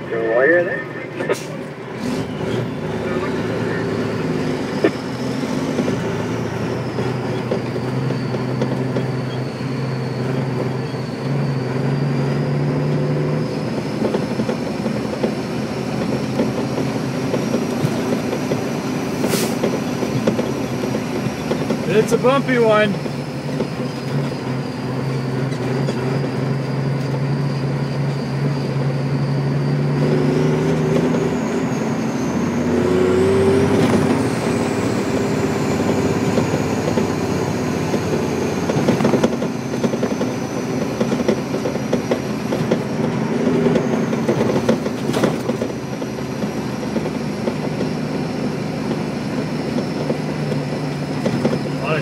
there a wire there? It's a bumpy one.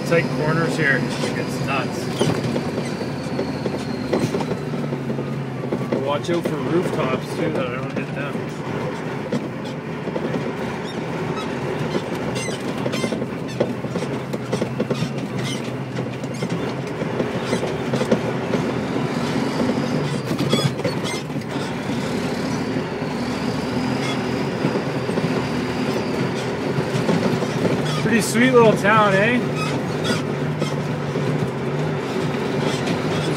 Tight corners here. It's nuts. Watch out for rooftops too that I don't hit them. Pretty sweet little town, eh?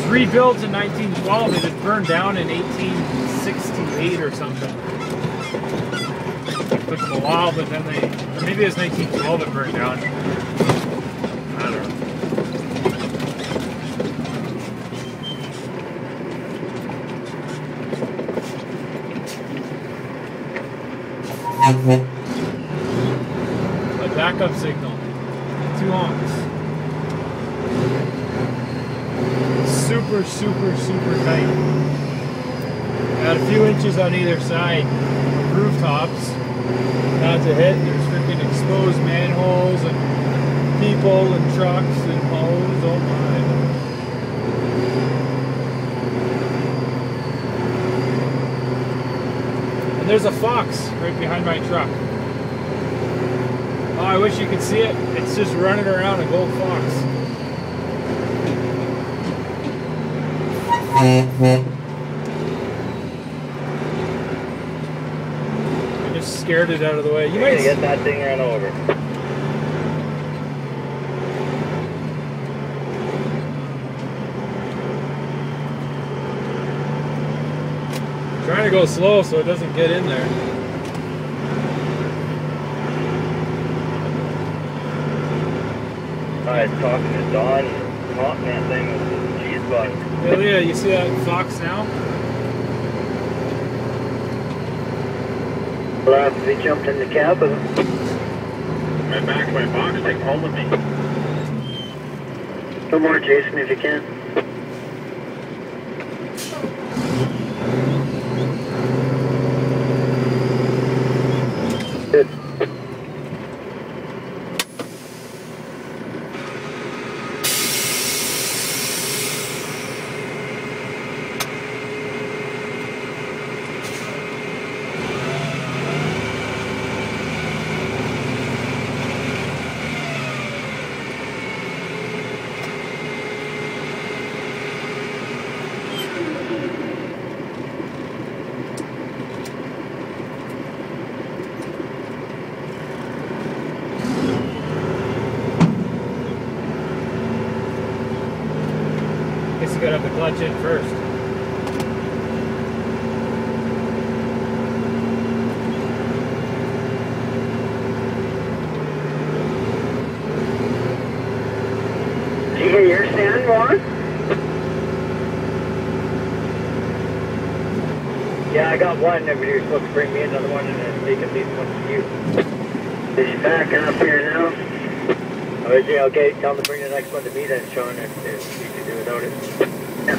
Rebuilt in 1912. It had burned down in 1868 or something. It took them a while, but then they, or maybe it was 1912 it burned down. I don't know. My backup signal. 2 honks. Super tight. Got a few inches on either side of rooftops. Not to hit. There's freaking exposed manholes and people and trucks and homes. Oh my. And there's a fox right behind my truck. Oh, I wish you could see it. It's just running around, a gold fox. I just scared it out of the way. You might get that thing ran over. Trying to go slow so it doesn't get in there. I was talking to Don, caught that thing with the cheese bug. Yeah, you see that fox now? Well, we jumped in the cab with him. Right back to my box, take hold of me. Come more, Jason, if you can. Good. Guess you gotta have the clutch in first. Did you get your sand, Ron? Yeah, I got one. Everybody was supposed to bring me another one and then take at least one to you. Is he backing up here now? Oh, is he? Okay, tell him to bring the next one to me then, Sean, if you can do without it. Yeah.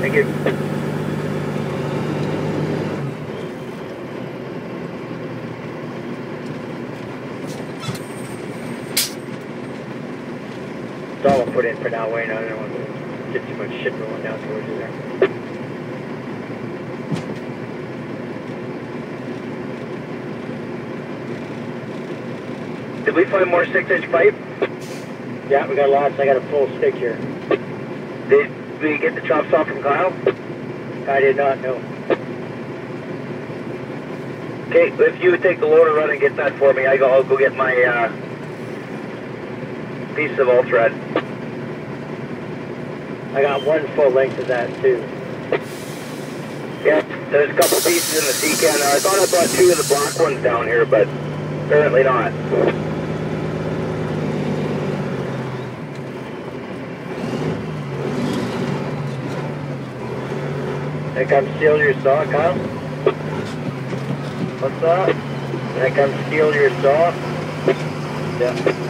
Thank you. That's all I'll put in for now, Wayne. I don't want to get too much shit rolling down towards you there. Did we find more 6-inch pipe? Yeah, we got lots. I got a full stick here. Did we get the chops off from Kyle? I did not know. Okay, if you take the loader run and get that for me, I'll go get my piece of all thread. I got one full length of that too. Yeah, there's a couple pieces in the sea can. I thought I brought two of the black ones down here, but apparently not. Here comes steal your saw, Kyle. What's that? Here comes steal your saw. Yeah.